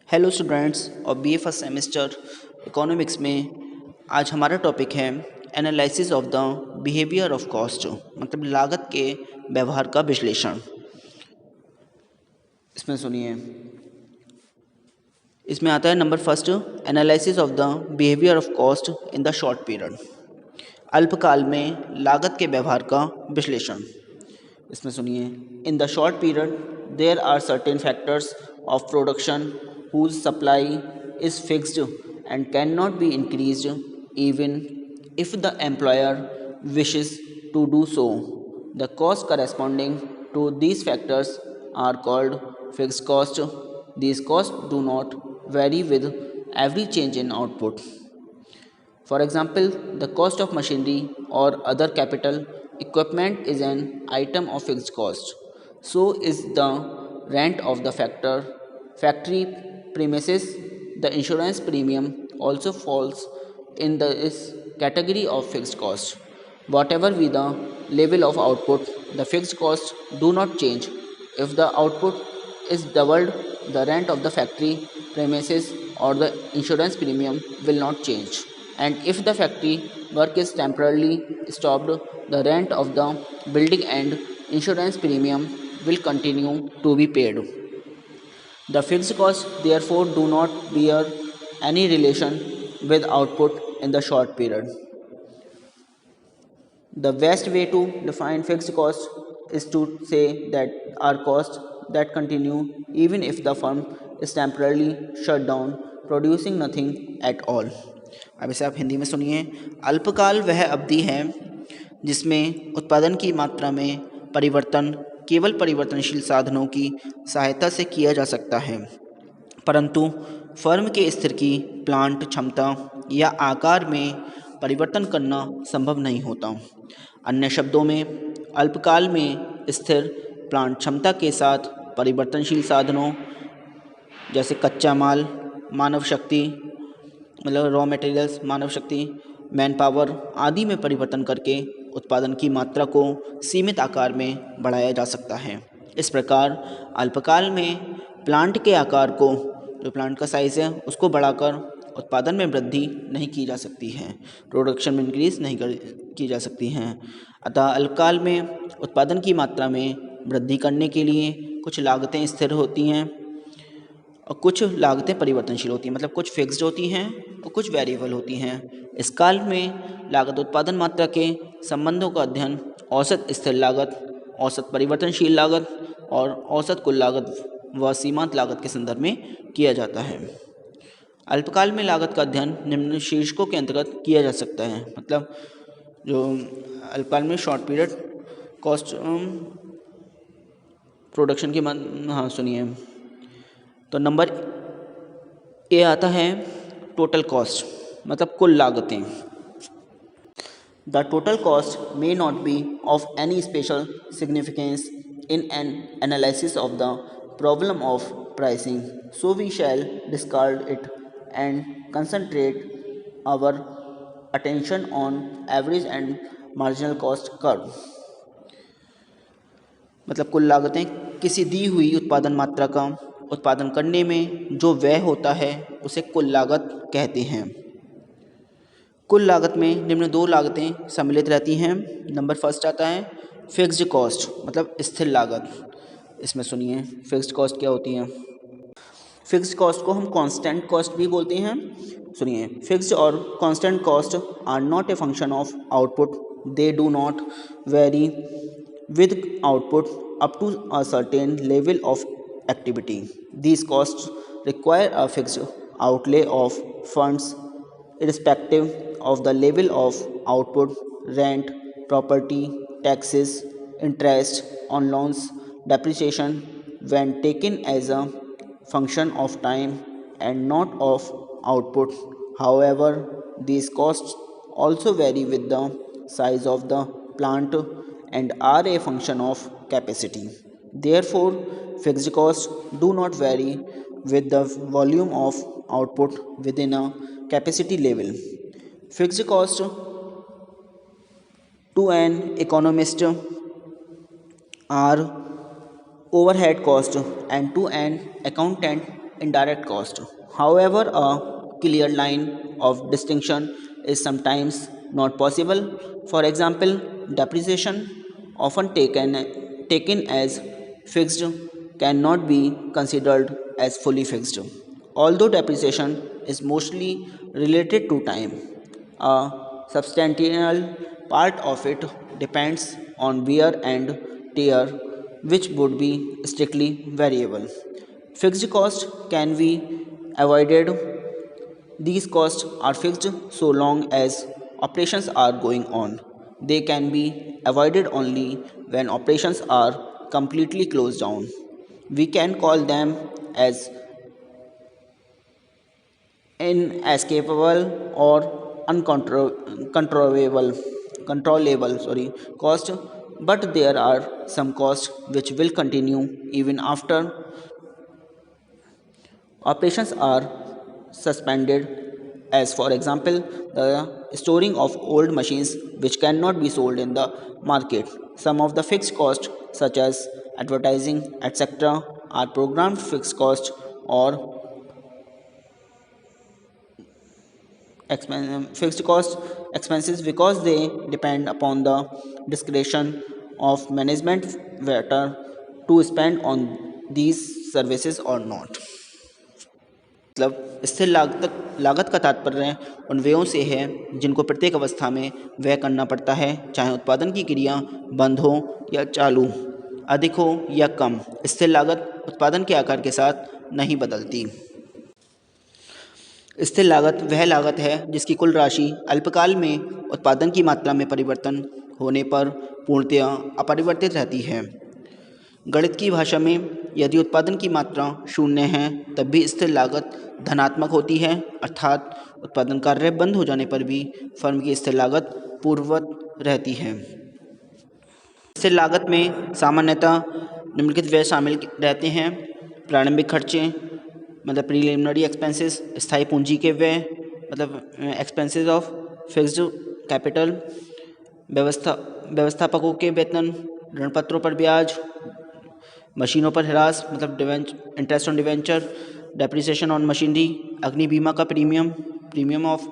Hello students और BA first semester economics में आज हमारा टॉपिक है analysis of the behaviour of cost, मतलब लागत के व्यवहार का विश्लेषण। इसमें सुनिए, इसमें आता है number first, analysis of the behaviour of cost in the short period. अल्पकाल में लागत के व्यवहार का विश्लेषण। इसमें सुनिए, in the short period there are certain factors of production whose supply is fixed and cannot be increased even if the employer wishes to do so. The costs corresponding to these factors are called fixed cost. These costs do not vary with every change in output. For example, the cost of machinery or other capital equipment is an item of fixed cost. So is the rent of the factory premises. The insurance premium also falls in this category of fixed cost. Whatever be the level of output, the fixed costs do not change. If the output is doubled, the rent of the factory premises or the insurance premium will not change. And if the factory work is temporarily stopped, the rent of the building and insurance premium will continue to be paid. The fixed costs therefore do not bear any relation with output in the short period. The best way to define fixed costs is to say that are costs that continue even if the firm is temporarily shut down, producing nothing at all. अब इसे आप हिंदी में सुनिए। अल्पकाल वह अवधि है जिसमें उत्पादन की मात्रा में परिवर्तन केवल परिवर्तनशील साधनों की सहायता से किया जा सकता है, परंतु फर्म के स्थिर की प्लांट क्षमता या आकार में परिवर्तन करना संभव नहीं होता। अन्य शब्दों में, अल्पकाल में स्थिर प्लांट क्षमता के साथ परिवर्तनशील साधनों जैसे कच्चा माल, मानव शक्ति मतलब रॉ मटेरियल्स, मानव शक्ति, मैन पावर आदि में परिवर्तन करके उत्पादन की मात्रा को सीमित आकार में बढ़ाया जा सकता है। इस प्रकार अल्पकाल में प्लांट के आकार को, जो प्लांट का साइज़ है उसको बढ़ाकर उत्पादन में वृद्धि नहीं की जा सकती है, प्रोडक्शन में इंक्रीज नहीं की जा सकती हैं। अतः अल्पकाल में उत्पादन की मात्रा में वृद्धि करने के लिए कुछ लागतें स्थिर होती हैं और कुछ लागतें परिवर्तनशील होती हैं, मतलब कुछ फिक्स्ड होती हैं और कुछ वेरिएबल होती हैं। इस काल में लागत उत्पादन मात्रा के संबंधों का अध्ययन औसत स्थिर लागत, औसत परिवर्तनशील लागत और औसत कुल लागत व सीमांत लागत के संदर्भ में किया जाता है। अल्पकाल में लागत का अध्ययन निम्न शीर्षकों के अंतर्गत किया जा सकता है, मतलब जो अल्पकाल में शॉर्ट पीरियड कॉस्ट प्रोडक्शन की हाँ सुनिए, तो नंबर ए आता है टोटल कॉस्ट, मतलब कुल लागतें। The total cost may not be of any special significance in an analysis of the problem of pricing, so we shall discard it and concentrate our attention on average and marginal cost curve। मतलब कुल लागतें किसी दी हुई उत्पादन मात्रा का उत्पादन करने में जो व्यय होता है उसे कुल लागत कहते हैं। कुल लागत में निम्न दो लागतें सम्मिलित रहती हैं। नंबर फर्स्ट आता है फिक्स्ड कॉस्ट, मतलब स्थिर लागत। इसमें सुनिए, फिक्स्ड कॉस्ट क्या होती है। फिक्स्ड कॉस्ट को हम कांस्टेंट कॉस्ट भी बोलते हैं। सुनिए, फिक्स्ड और constant cost are not a function of output, they do not vary with output up to a certain level of activity. These costs require a fixed outlay of funds irrespective of the level of output, rent, property, taxes, interest on loans, depreciation when taken as a function of time and not of output. However, these costs also vary with the size of the plant and are a function of capacity. Therefore, fixed costs do not vary with the volume of output within a capacity level. Fixed costs to an economist are overhead cost and to an accountant indirect cost. However, a clear line of distinction is sometimes not possible. For example, depreciation, often taken as fixed, cannot be considered as fully fixed. Although depreciation is mostly related to time, a substantial part of it depends on wear and tear, which would be strictly variable. Fixed costs can be avoided. These costs are fixed so long as operations are going on. They can be avoided only when operations are completely closed down. We can call them as inescapable or controllable cost, but there are some costs which will continue even after operations are suspended, as for example the storing of old machines which cannot be sold in the market. Some of the fixed costs such as advertising etc are programmed fixed costs or fixed cost expenses because they depend upon the discretion of management whether to spend on these services or not. मतलब स्थिर लागत का तात्पर्य उन व्ययों से है जिनको प्रत्येक अवस्था में व्यय करना पड़ता है, चाहे उत्पादन की क्रिया बंद हो या चालू, अधिक हो या कम। स्थिर लागत उत्पादन के आकार के साथ नहीं बदलती। स्थिर लागत वह लागत है जिसकी कुल राशि अल्पकाल में उत्पादन की मात्रा में परिवर्तन होने पर पूर्णतया अपरिवर्तित रहती है। गणित की भाषा में यदि उत्पादन की मात्रा शून्य है तब भी स्थिर लागत धनात्मक होती है, अर्थात उत्पादन कार्य बंद हो जाने पर भी फर्म की स्थिर लागत पूर्ववत रहती है। स्थिर लागत में सामान्यतः निम्नलिखित व्यय शामिल रहते हैं: प्रारंभिक खर्चे मतलब प्रीलिमिनरी एक्सपेंसेस, स्थायी पूंजी के व्यय मतलब एक्सपेंसेस ऑफ फिक्स्ड कैपिटल, व्यवस्थापकों के वेतन, ऋण पत्रों पर ब्याज, मशीनों पर ह्रास मतलब interest on debenture, depreciation on machinery, अग्नि बीमा का प्रीमियम ऑफ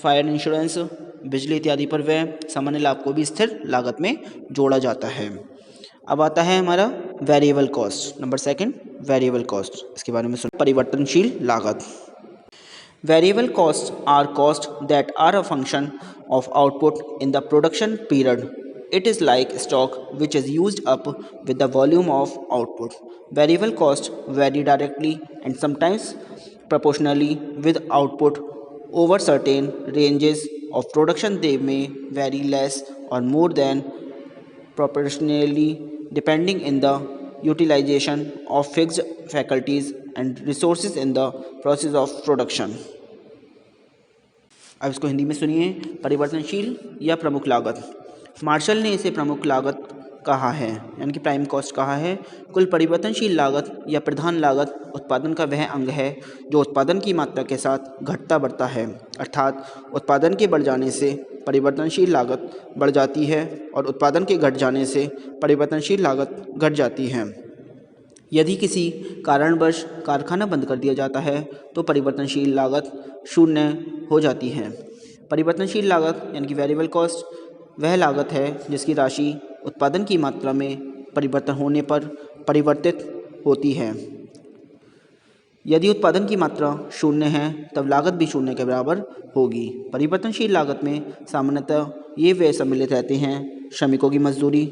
फायर इंश्योरेंस, बिजली इत्यादि पर व्यय, सामान्य लाभ को भी स्थिर लागत में जोड़ा जाता है। अब आता है हमारा variable cost, number second variable cost. इसके बारे में सुन, परिवर्तनशील लागत। Variable cost are cost that are a function of output in the production period. It is like stock which is used up with the volume of output. Variable costs vary directly and sometimes proportionally with output over certain ranges of production. They may vary less or more than proportionally depending in the utilization of fixed faculties and resources in the process of production. अब इसको हिंदी में सुनिए। परिवर्तनशील या प्रमुख लागत, martial ने इसे प्रमुख लागत कहा है, यानी कि प्राइम कॉस्ट कहा है। कुल परिवर्तनशील लागत या प्रधान लागत उत्पादन का वह अंग है जो उत्पादन की मात्रा के साथ घटता बढ़ता है, अर्थात उत्पादन के बढ़ जाने से परिवर्तनशील लागत बढ़ जाती है और उत्पादन के घट जाने से परिवर्तनशील लागत घट जाती है। यदि किसी कारणवश कारखाना बंद कर दिया जाता है तो परिवर्तनशील लागत शून्य हो जाती है। परिवर्तनशील लागत यानी कि वेरिएबल कॉस्ट वह लागत है जिसकी राशि उत्पादन की मात्रा में परिवर्तन होने पर परिवर्तित होती है। यदि उत्पादन की मात्रा शून्य है तब लागत भी शून्य के बराबर होगी। परिवर्तनशील लागत में सामान्यतः ये व्यय सम्मिलित रहते हैं: श्रमिकों की मजदूरी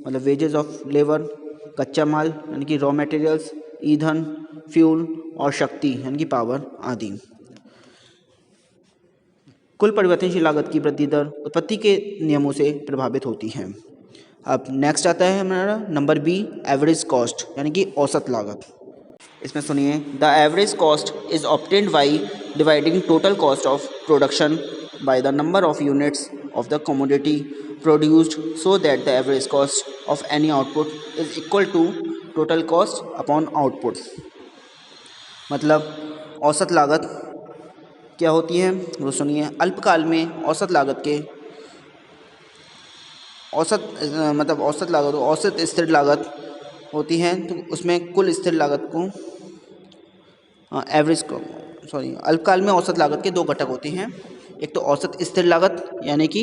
मतलब वेजेस ऑफ लेबर, कच्चा माल यानी कि रॉ मटेरियल्स, ईंधन फ्यूल और शक्ति यानी कि पावर आदि। कुल परिवर्तनशील लागत की वृद्धि दर उत्पत्ति के नियमों से प्रभावित होती है। अब नेक्स्ट आता है हमारा नंबर बी, एवरेज कॉस्ट यानी कि औसत लागत। इसमें सुनिए, the average cost is obtained by dividing total cost of production by the number of units of the commodity produced so that the average cost of any output is equal to total cost upon output. मतलब औसत लागत क्या होती है वो सुनिए। अल्पकाल में औसत लागत के औसत लागत स्थिर लागत होती है, तो उसमें कुल स्थिर लागत को एवरेज सॉरी अल्पकाल में औसत लागत के दो घटक होते हैं, एक तो औसत स्थिर लागत यानी कि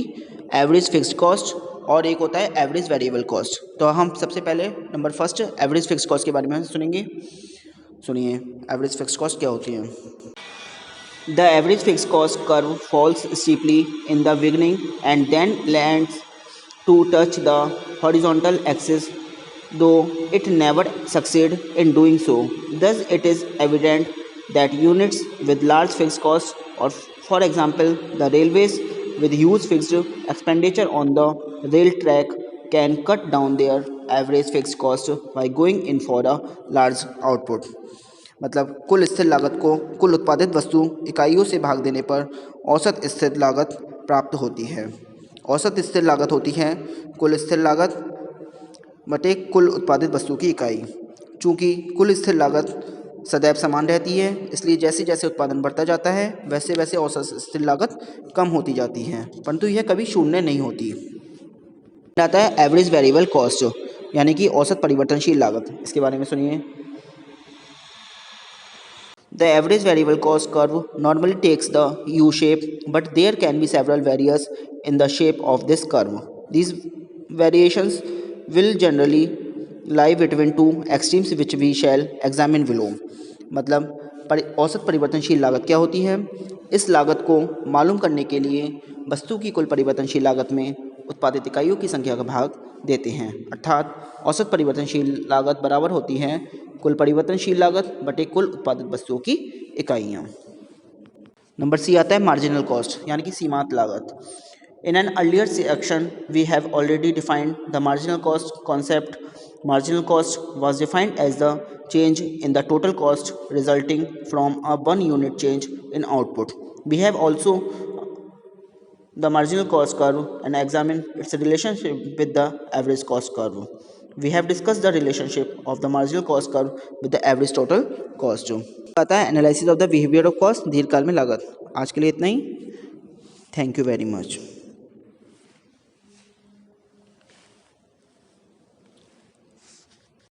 एवरेज फिक्स्ड कॉस्ट, और एक होता है एवरेज वेरिएबल कॉस्ट। तो हम सबसे पहले number first average fixed cost के बारे में सुनेंगे। सुनिए एवरेज फिक्स्ड कॉस्ट क्या होती है। The average fixed cost curve falls steeply in the beginning and then lands to touch the horizontal axis, though it never succeed in doing so. Thus, it is evident that units with large fixed costs, or for example, the railways with huge fixed expenditure on the rail track, can cut down their average fixed cost by going in for a large output. मतलब कुल स्थिर लागत को कुल उत्पादित वस्तु इकाइयों से भाग देने पर औसत स्थिर लागत प्राप्त होती है। औसत स्थिर लागत होती है कुल स्थिर लागत बटे कुल उत्पादित वस्तु की इकाई। चूँकि कुल स्थिर लागत सदैव समान रहती है, इसलिए जैसे जैसे उत्पादन बढ़ता जाता है वैसे वैसे औसत स्थिर लागत कम होती जाती है, परंतु यह कभी शून्य नहीं होती। आता है एवरेज वेरिएबल कॉस्ट यानी कि औसत परिवर्तनशील लागत। इसके बारे में सुनिए। The average variable cost curve normally takes the U shape, but there can be several variations in the shape of this curve. These variations will generally lie between two extremes which we shall examine below. मतलब औसत परिवर्तनशील लागत क्या होती है? इस लागत को मालूम करने के लिए वस्तु की कुल परिवर्तनशील लागत में उत्पादित इकाइयों की संख्या का भाग देते हैं, अर्थात औसत परिवर्तनशील लागत बराबर होती है कुल परिवर्तनशील लागत बटे कुल उत्पादित वस्तुओं की इकाइयाँ। नंबर सी आता है मार्जिनल कॉस्ट यानी कि सीमांत लागत। In an earlier section we have already defined the marginal cost concept. Marginal cost was defined as the change in the total cost resulting from a 1 unit change in output. We have also the marginal cost curve and examine its relationship with the average cost curve. We have discussed the relationship of the marginal cost curve with the average total cost. आता है analysis of the behaviour of cost दीर्घकाल में लागत। आज के लिए इतना ही। Thank you very much.